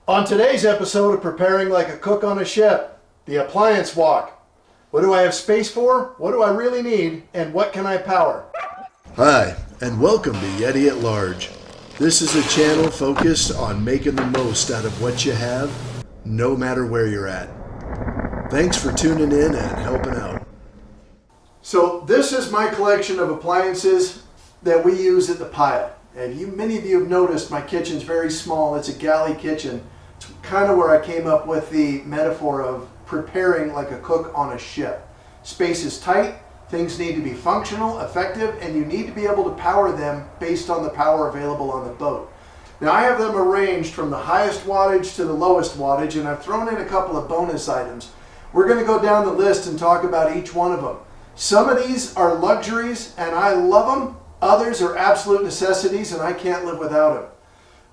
On today's episode of Preparing Like a Cook on a Ship, the appliance walk. What do I have space for? What do I really need? And what can I power? Hi, and welcome to Yeti at Large. This is a channel focused on making the most out of what you have, no matter where you're at. Thanks for tuning in and helping out. So this is my collection of appliances that we use at the pile. And many of you have noticed my kitchen's very small. It's a galley kitchen. It's kind of where I came up with the metaphor of preparing like a cook on a ship. Space is tight, things need to be functional, effective, and you need to be able to power them based on the power available on the boat. Now I have them arranged from the highest wattage to the lowest wattage, and I've thrown in a couple of bonus items. We're going to go down the list and talk about each one of them. Some of these are luxuries and I love them. Others are absolute necessities and I can't live without them.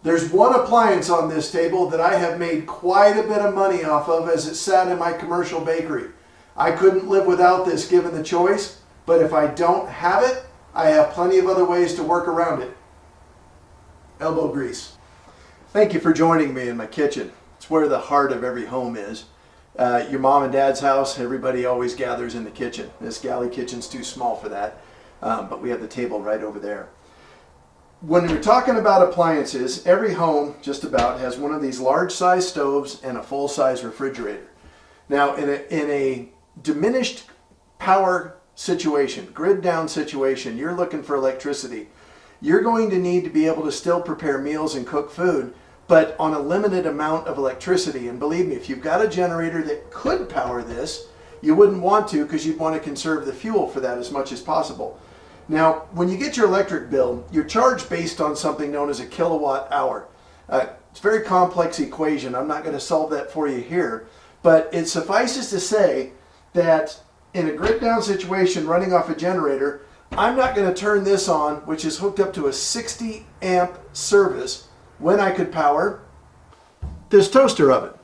There's one appliance on this table that I have made quite a bit of money off of as it sat in my commercial bakery. I couldn't live without this given the choice, but if I don't have it, I have plenty of other ways to work around it. Elbow grease. Thank you for joining me in my kitchen. It's where the heart of every home is. Your mom and dad's house, everybody always gathers in the kitchen. This galley kitchen's too small for that, but we have the table right over there. When we're talking about appliances, every home just about has one of these large size stoves and a full size refrigerator. Now in a diminished power situation, grid down situation, you're looking for electricity. You're going to need to be able to still prepare meals and cook food, but on a limited amount of electricity. And believe me, if you've got a generator that could power this, you wouldn't want to because you'd want to conserve the fuel for that as much as possible. Now, when you get your electric bill, you're charged based on something known as a kilowatt hour. It's a very complex equation. I'm not going to solve that for you here, but it suffices to say that in a grid down situation running off a generator, I'm not going to turn this on, which is hooked up to a 60 amp service, when I could power this toaster oven.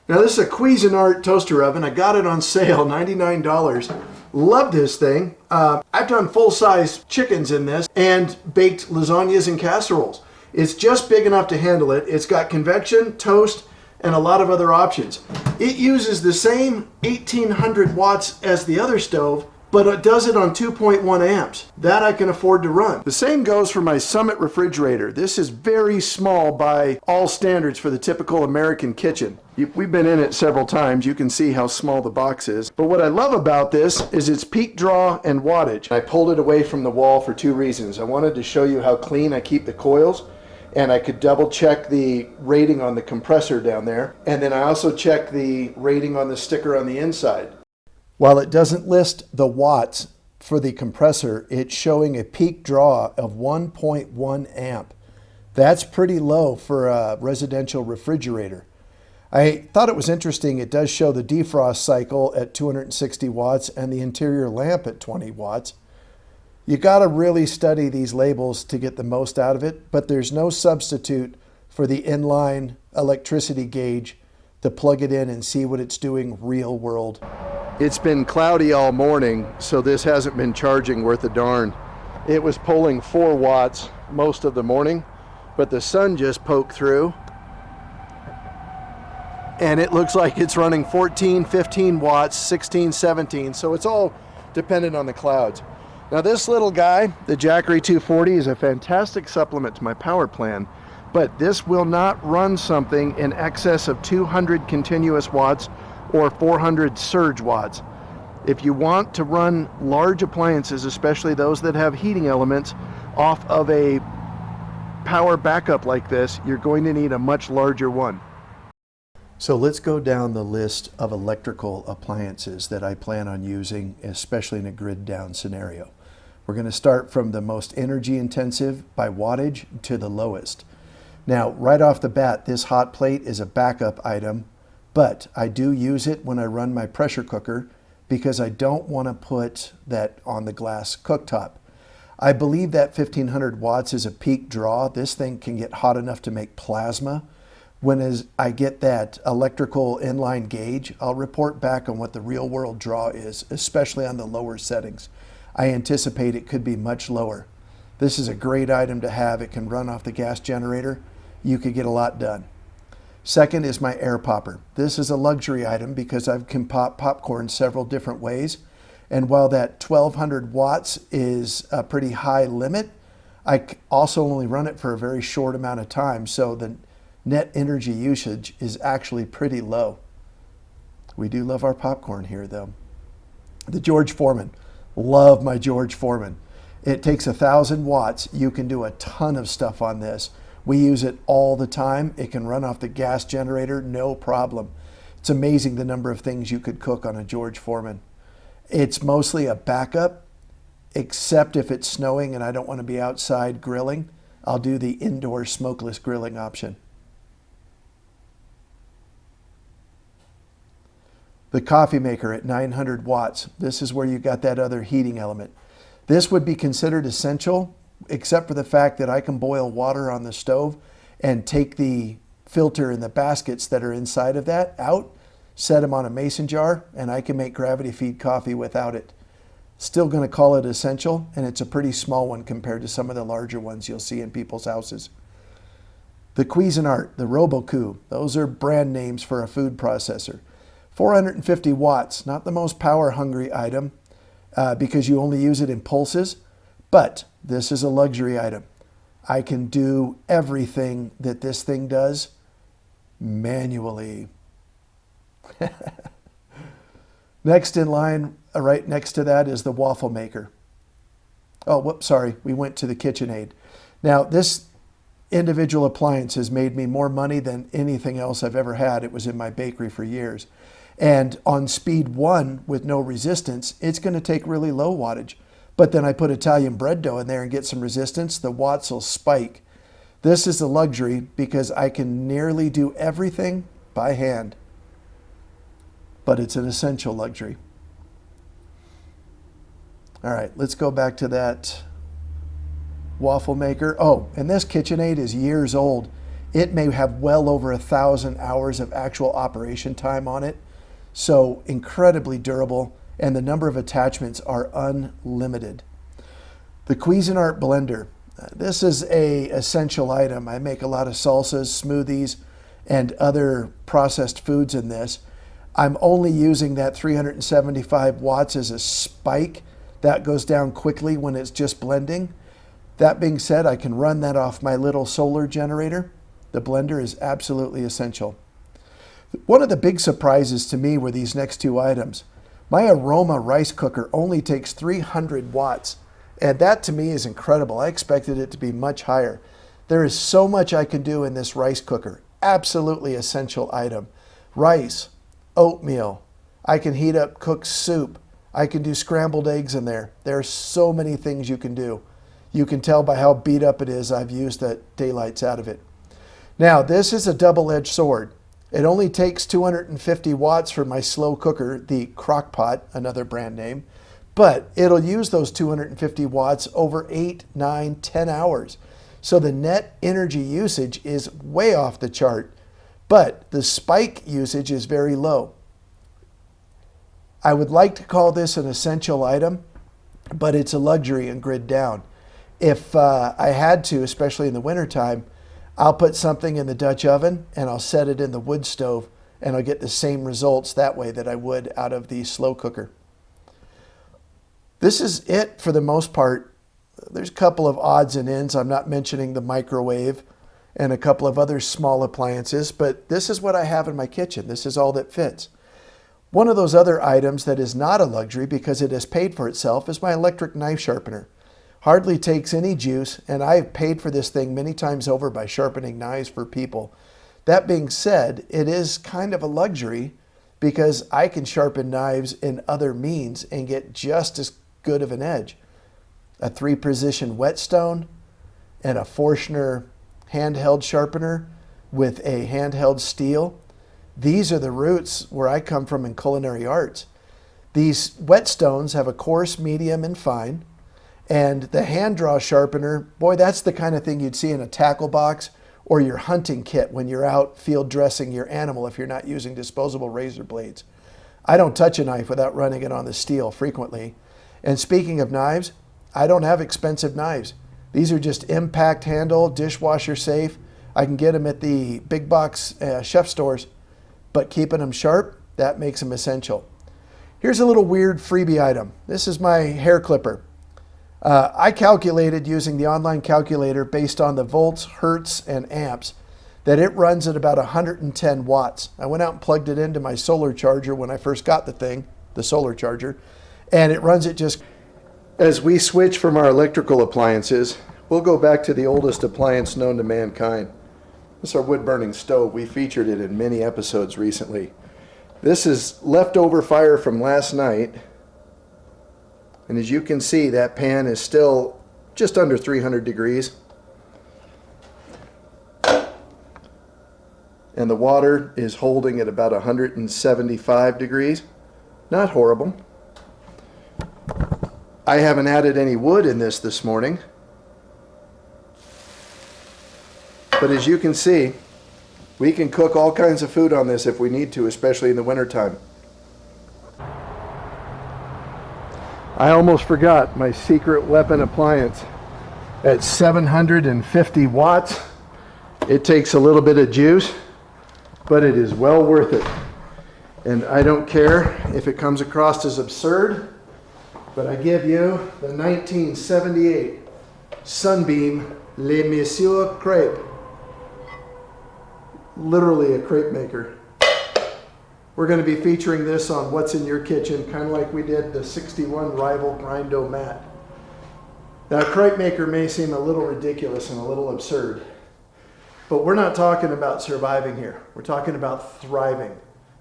Now this is a Cuisinart toaster oven. I got it on sale, $99. Love this thing. I've done full-size chickens in this and baked lasagnas and casseroles. It's just big enough to handle it. It's got convection, toast, and a lot of other options. It uses the same 1800 watts as the other stove, but it does it on 2.1 amps. That I can afford to run. The same goes for my Summit refrigerator. This is very small by all standards for the typical American kitchen. We've been in it several times. You can see how small the box is. But what I love about this is its peak draw and wattage. I pulled it away from the wall for two reasons. I wanted to show you how clean I keep the coils, and I could double check the rating on the compressor down there. And then I also checked the rating on the sticker on the inside. While it doesn't list the watts for the compressor, it's showing a peak draw of 1.1 amp. That's pretty low for a residential refrigerator. I thought it was interesting. It does show the defrost cycle at 260 watts and the interior lamp at 20 watts. You got to really study these labels to get the most out of it, but there's no substitute for the inline electricity gauge to plug it in and see what it's doing real world. It's been cloudy all morning, so this hasn't been charging worth a darn. It was pulling 4 watts most of the morning, but the sun just poked through and it looks like it's running 14, 15 watts, 16, 17, so it's all dependent on the clouds. Now this little guy, the Jackery 240, is a fantastic supplement to my power plan, but this will not run something in excess of 200 continuous watts or 400 surge watts. If you want to run large appliances, especially those that have heating elements, off of a power backup like this, you're going to need a much larger one. So let's go down the list of electrical appliances that I plan on using, especially in a grid down scenario. We're going to start from the most energy intensive by wattage to the lowest. Now, right off the bat, this hot plate is a backup item, but I do use it when I run my pressure cooker because I don't want to put that on the glass cooktop. I believe that 1500 watts is a peak draw. This thing can get hot enough to make plasma. When I get that electrical inline gauge, I'll report back on what the real world draw is, especially on the lower settings. I anticipate it could be much lower. This is a great item to have. It can run off the gas generator. You could get a lot done. Second is my air popper. This is a luxury item because I can pop popcorn several different ways. And while that 1200 watts is a pretty high limit, I also only run it for a very short amount of time. So the net energy usage is actually pretty low. We do love our popcorn here though. The George Foreman. Love my George Foreman. It takes 1,000 watts. You can do a ton of stuff on this. We use it all the time. It can run off the gas generator, no problem. It's amazing the number of things you could cook on a George Foreman. It's mostly a backup, except if it's snowing and I don't want to be outside grilling. I'll do the indoor smokeless grilling option. The coffee maker at 900 watts. This is where you got that other heating element. This would be considered essential, except for the fact that I can boil water on the stove and take the filter and the baskets that are inside of that out, set them on a mason jar, and I can make gravity feed coffee without it. Still going to call it essential, and it's a pretty small one compared to some of the larger ones you'll see in people's houses. The Cuisinart, the Robocoo, those are brand names for a food processor. 450 watts, not the most power hungry item because you only use it in pulses, but this is a luxury item. I can do everything that this thing does manually. Next in line, right next to that, is the waffle maker. Oh, whoops, sorry, we went to the KitchenAid. Now, this individual appliance has made me more money than anything else I've ever had. It was in my bakery for years. And on speed 1 with no resistance, it's going to take really low wattage. But then I put Italian bread dough in there and get some resistance, the watts will spike. This is a luxury because I can nearly do everything by hand. But it's an essential luxury. All right, let's go back to that waffle maker. Oh, and this KitchenAid is years old. It may have well over 1,000 hours of actual operation time on it. So incredibly durable, and the number of attachments are unlimited. The Cuisinart blender. This is a essential item. I make a lot of salsas, smoothies, and other processed foods in this. I'm only using that 375 watts as a spike. That goes down quickly when it's just blending. That being said, I can run that off my little solar generator. The blender is absolutely essential. One of the big surprises to me were these next two items. My Aroma rice cooker only takes 300 watts, and that to me is incredible. I expected it to be much higher. There is so much I can do in this rice cooker. Absolutely essential item. Rice, oatmeal. I can heat up cooked soup. I can do scrambled eggs in there. There are so many things you can do. You can tell by how beat up it is. I've used the daylights out of it. Now, this is a double-edged sword. It only takes 250 watts for my slow cooker, the Crock-Pot, another brand name, but it'll use those 250 watts over 8, 9, 10 hours. So the net energy usage is way off the chart, but the spike usage is very low. I would like to call this an essential item, but it's a luxury and grid down. If I had to, especially in the wintertime, I'll put something in the Dutch oven and I'll set it in the wood stove and I'll get the same results that way that I would out of the slow cooker. This is it for the most part. There's a couple of odds and ends. I'm not mentioning the microwave and a couple of other small appliances, but this is what I have in my kitchen. This is all that fits. One of those other items that is not a luxury because it has paid for itself is my electric knife sharpener. Hardly takes any juice, and I've paid for this thing many times over by sharpening knives for people. That being said, it is kind of a luxury because I can sharpen knives in other means and get just as good of an edge. A 3-position whetstone and a Forstner handheld sharpener with a handheld steel. These are the roots where I come from in culinary arts. These whetstones have a coarse, medium, and fine. And the hand draw sharpener, boy, that's the kind of thing you'd see in a tackle box or your hunting kit when you're out field dressing your animal if you're not using disposable razor blades. I don't touch a knife without running it on the steel frequently. And speaking of knives, I don't have expensive knives. These are just impact handle, dishwasher safe, I can get them at the big box chef stores, but keeping them sharp, that makes them essential. Here's a little weird freebie item. This is my hair clipper. I calculated using the online calculator based on the volts, hertz, and amps that it runs at about 110 watts. I went out and plugged it into my solar charger when I first got the thing, the solar charger, and it runs it just. As we switch from our electrical appliances, we'll go back to the oldest appliance known to mankind. This is our wood-burning stove. We featured it in many episodes recently. This is leftover fire from last night. And as you can see, that pan is still just under 300 degrees. And the water is holding at about 175 degrees. Not horrible. I haven't added any wood in this morning. But as you can see, we can cook all kinds of food on this if we need to, especially in the wintertime. I almost forgot my secret weapon appliance. At 750 watts, it takes a little bit of juice, but it is well worth it. And I don't care if it comes across as absurd, but I give you the 1978 Sunbeam Les Messieurs Crepe. Literally a crepe maker. We're going to be featuring this on What's in Your Kitchen, kind of like we did the 61 Rival Grindo mat. Now, a crepe maker may seem a little ridiculous and a little absurd, but we're not talking about surviving here. We're talking about thriving.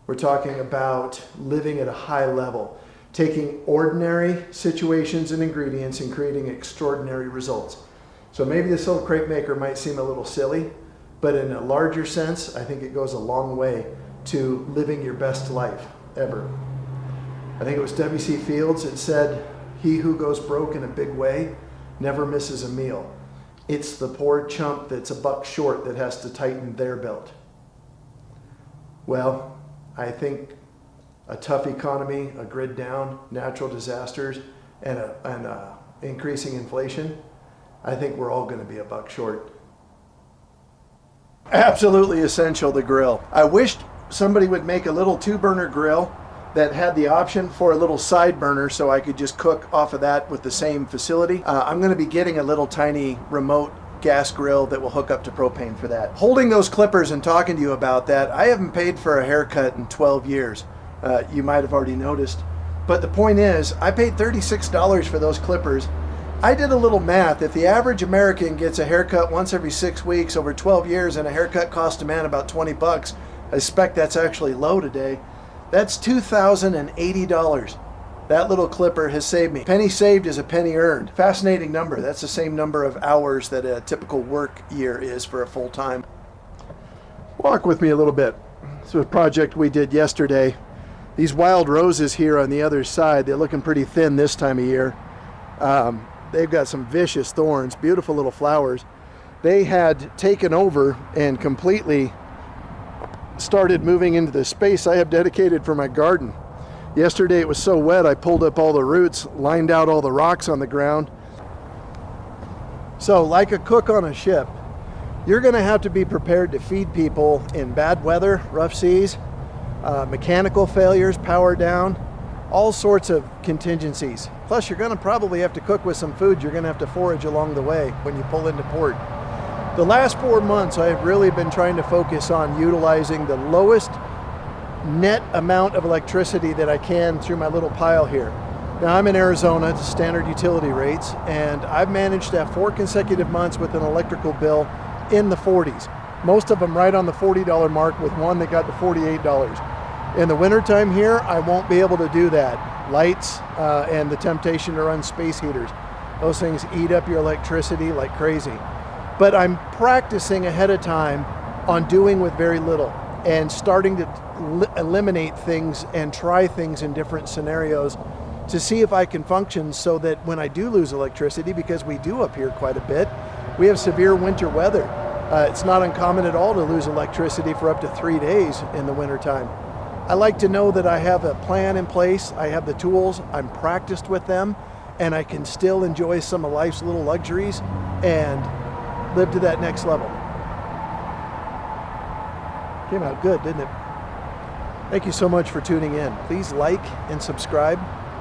We're talking about living at a high level, taking ordinary situations and ingredients and creating extraordinary results. So maybe this little crepe maker might seem a little silly, but in a larger sense, I think it goes a long way to living your best life ever. I think it was W.C. Fields that said, "He who goes broke in a big way never misses a meal. It's the poor chump that's a buck short that has to tighten their belt." Well, I think a tough economy, a grid down, natural disasters, and increasing inflation, I think we're all going to be a buck short. Absolutely essential, the grill. I wished somebody would make a little 2-burner grill that had the option for a little side burner so I could just cook off of that with the same facility. I'm going to be getting a little tiny remote gas grill that will hook up to propane for that. Holding those clippers and talking to you about that, I haven't paid for a haircut in 12 years. You might have already noticed. But the point is, I paid $36 for those clippers. I did a little math. If the average American gets a haircut once every 6 weeks over 12 years and a haircut costs a man about 20 bucks, I suspect that's actually low today. That's $2,080. That little clipper has saved me. Penny saved is a penny earned. Fascinating number. That's the same number of hours that a typical work year is for a full-time. Walk with me a little bit. This was a project we did yesterday. These wild roses here on the other side, they're looking pretty thin this time of year. They've got some vicious thorns, beautiful little flowers. They had taken over and completely started moving into the space I have dedicated for my garden. Yesterday it was so wet I pulled up all the roots, lined out all the rocks on the ground. So like a cook on a ship, you're going to have to be prepared to feed people in bad weather, rough seas, mechanical failures, power down, all sorts of contingencies. Plus, you're going to probably have to cook with some food you're going to have to forage along the way when you pull into port. The last 4 months, I have really been trying to focus on utilizing the lowest net amount of electricity that I can through my little pile here. Now, I'm in Arizona, it's standard utility rates, and I've managed to have 4 consecutive months with an electrical bill in the 40s. Most of them right on the $40 mark, with one that got to $48. In the wintertime here, I won't be able to do that. Lights and the temptation to run space heaters. Those things eat up your electricity like crazy. But I'm practicing ahead of time on doing with very little and starting to eliminate things and try things in different scenarios to see if I can function so that when I do lose electricity, because we do up here quite a bit, we have severe winter weather. It's not uncommon at all to lose electricity for up to 3 days in the wintertime. I like to know that I have a plan in place, I have the tools, I'm practiced with them, and I can still enjoy some of life's little luxuries and live to that next level. Came out good, didn't it? Thank you so much for tuning in. Please like and subscribe.